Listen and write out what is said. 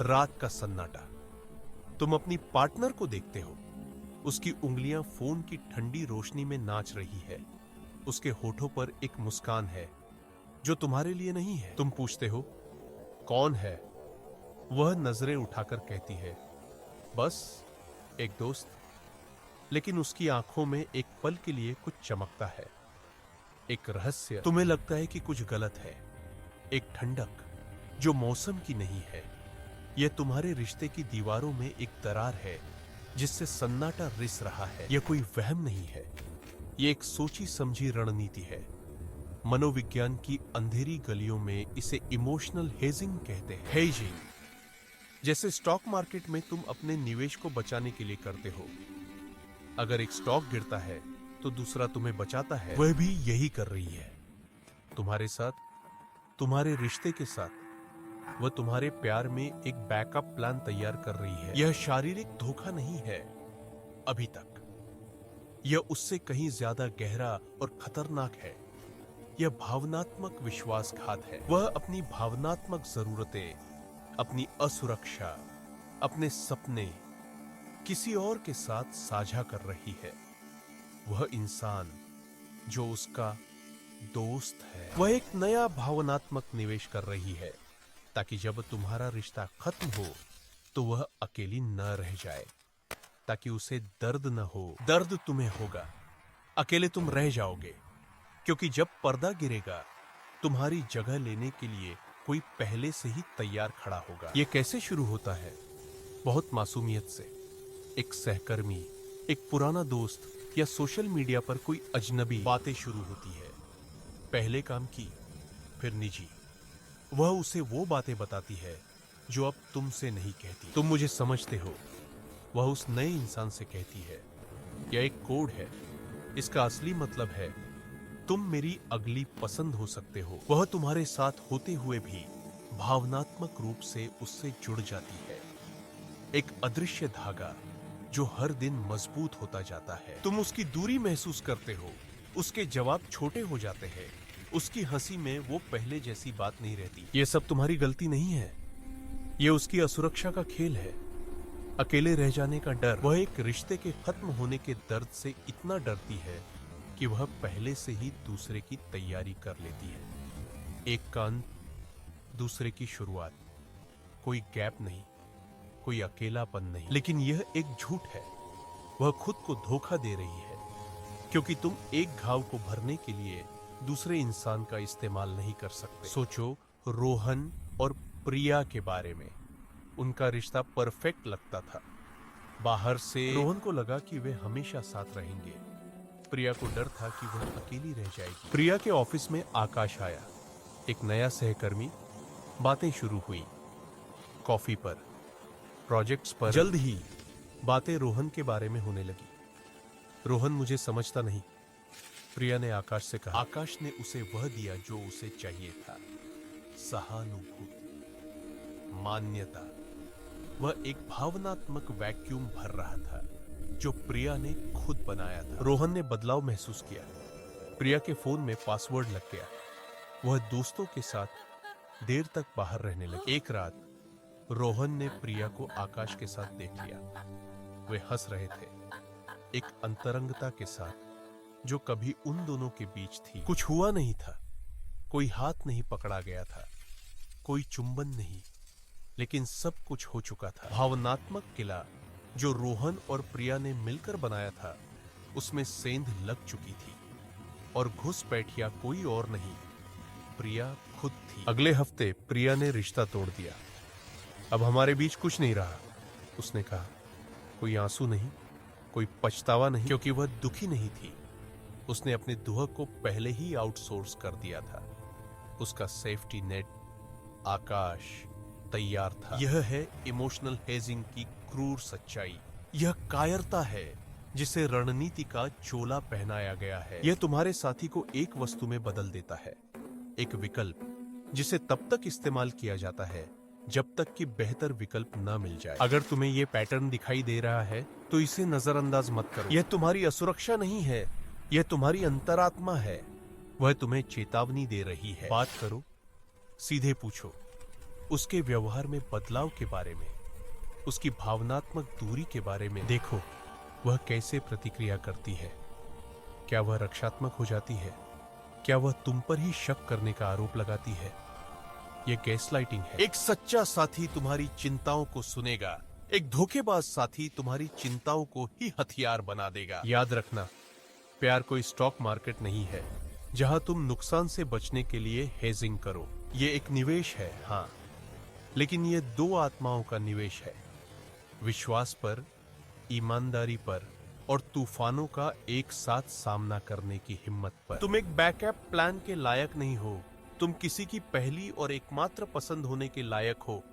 रात का सन्नाटा। तुम अपनी पार्टनर को देखते हो। उसकी उंगलियां फोन की ठंडी रोशनी में नाच रही है। उसके होठों पर एक मुस्कान है जो तुम्हारे लिए नहीं है। तुम पूछते हो कौन है? वह नजरें उठाकर कहती है बस एक दोस्त। लेकिन उसकी आंखों में एक पल के लिए कुछ चमकता है, एक रहस्य। तुम्हें लगता है कि कुछ गलत है, एक ठंडक जो मौसम की नहीं है। यह तुम्हारे रिश्ते की दीवारों में एक दरार है जिससे सन्नाटा रिस रहा है। यह कोई वहम नहीं है, यह एक सोची समझी रणनीति है। मनोविज्ञान की अंधेरी गलियों में इसे इमोशनल हेजिंग कहते हैं। हेजिंग जैसे स्टॉक मार्केट में तुम अपने निवेश को बचाने के लिए करते हो। अगर एक स्टॉक गिरता है तो दूसरा तुम्हें बचाता है। वह भी यही कर रही है तुम्हारे साथ, तुम्हारे रिश्ते के साथ। वह तुम्हारे प्यार में एक बैकअप प्लान तैयार कर रही है। यह शारीरिक धोखा नहीं है अभी तक, यह उससे कहीं ज्यादा गहरा और खतरनाक है। यह भावनात्मक विश्वासघात है। वह अपनी भावनात्मक जरूरतें, अपनी असुरक्षा, अपने सपने किसी और के साथ साझा कर रही है। वह इंसान जो उसका दोस्त है, वह एक नया भावनात्मक निवेश कर रही है ताकि जब तुम्हारा रिश्ता खत्म हो तो वह अकेली न रह जाए, ताकि उसे दर्द न हो। दर्द तुम्हें होगा, अकेले तुम रह जाओगे, क्योंकि जब पर्दा गिरेगा तुम्हारी जगह लेने के लिए कोई पहले से ही तैयार खड़ा होगा। यह कैसे शुरू होता है? बहुत मासूमियत से। एक सहकर्मी, एक पुराना दोस्त या सोशल मीडिया पर कोई अजनबी बातें शुरू होती है। पहले काम की, फिर निजी। वह उसे वो बातें बताती है जो अब तुमसे नहीं कहती। तुम मुझे समझते हो, वह उस नए इंसान से कहती है। यह एक कोड है, इसका असली मतलब है तुम मेरी अगली पसंद हो सकते हो। वह तुम्हारे साथ होते हुए भी भावनात्मक रूप से उससे जुड़ जाती है। एक अदृश्य धागा जो हर दिन मजबूत होता जाता है। तुम उसकी दूरी महसूस करते हो, उसके जवाब छोटे हो जाते हैं, उसकी हंसी में वो पहले जैसी बात नहीं रहती। यह सब तुम्हारी गलती नहीं है, यह उसकी असुरक्षा का खेल है। अकेले रह जाने का डर। वह एक रिश्ते के खत्म होने के दर्द से इतना डरती है कि वह पहले से ही दूसरे की तैयारी कर लेती है। एक का अंत, दूसरे की शुरुआत। कोई गैप नहीं, कोई अकेलापन नहीं। लेकिन यह एक झूठ है। वह खुद को धोखा दे रही है, क्योंकि तुम एक घाव को भरने के लिए दूसरे इंसान का इस्तेमाल नहीं कर सकते। सोचो रोहन और प्रिया के बारे में। उनका रिश्ता परफेक्ट लगता था। बाहर से रोहन को लगा कि वे हमेशा साथ रहेंगे। प्रिया को डर था कि वह अकेली रह जाएगी। प्रिया के ऑफिस में आकाश आया, एक नया सहकर्मी। बातें शुरू हुई, कॉफी पर, प्रोजेक्ट्स पर। जल्द ही बातें रोहन के बारे में होने लगी। रोहन मुझे समझता नहीं, प्रिया ने आकाश से कहा। आकाश ने उसे वह दिया जो उसे चाहिए था, सहानुभूति, मान्यता। वह एक भावनात्मक वैक्यूम भर रहा था जो प्रिया ने खुद बनाया था। रोहन ने बदलाव महसूस किया। प्रिया के फोन में पासवर्ड लग गया। वह दोस्तों के साथ देर तक बाहर रहने लगी। एक रात रोहन ने प्रिया को आकाश के साथ देख लिया। वे हंस रहे थे, एक अंतरंगता के साथ जो कभी उन दोनों के बीच थी। कुछ हुआ नहीं था, कोई हाथ नहीं पकड़ा गया था, कोई चुंबन नहीं, लेकिन सब कुछ हो चुका था। भावनात्मक किला जो रोहन और प्रिया ने मिलकर बनाया था, उसमें सेंध लग चुकी थी और घुसपैठिया कोई और नहीं, प्रिया खुद थी। अगले हफ्ते प्रिया ने रिश्ता तोड़ दिया। अब हमारे बीच कुछ नहीं रहा, उसने कहा। कोई आंसू नहीं, कोई पछतावा नहीं, क्योंकि वह दुखी नहीं थी। उसने अपने दुख को पहले ही आउटसोर्स कर दिया था। उसका सेफ्टी नेट आकाश तैयार था। यह है इमोशनल हेजिंग की क्रूर सच्चाई। यह कायरता है जिसे रणनीति का चोला पहनाया गया है। यह तुम्हारे साथी को एक वस्तु में बदल देता है, एक विकल्प जिसे तब तक इस्तेमाल किया जाता है जब तक कि बेहतर विकल्प न मिल जाए। अगर तुम्हें यह पैटर्न दिखाई दे रहा है तो इसे नजरअंदाज मत करो। यह तुम्हारी असुरक्षा नहीं है, यह तुम्हारी अंतरात्मा है। वह तुम्हें चेतावनी दे रही है। बात करो, सीधे पूछो, उसके व्यवहार में बदलाव के बारे में, उसकी भावनात्मक दूरी के बारे में देखो। वह कैसे प्रतिक्रिया करती है। क्या वह रक्षात्मक हो जाती है? क्या वह तुम पर ही शक करने का आरोप लगाती है? यह गैसलाइटिंग है। एक सच्चा साथी तुम्हारी चिंताओं को सुनेगा, एक धोखेबाज साथी तुम्हारी चिंताओं को ही हथियार बना देगा। याद रखना, प्यार कोई स्टॉक मार्केट नहीं है जहां तुम नुकसान से बचने के लिए हेजिंग करो। यह एक निवेश है, हां, लेकिन यह दो आत्माओं का निवेश है, विश्वास पर, ईमानदारी पर और तूफानों का एक साथ सामना करने की हिम्मत पर। तुम एक बैकअप प्लान के लायक नहीं हो, तुम किसी की पहली और एकमात्र पसंद होने के लायक हो।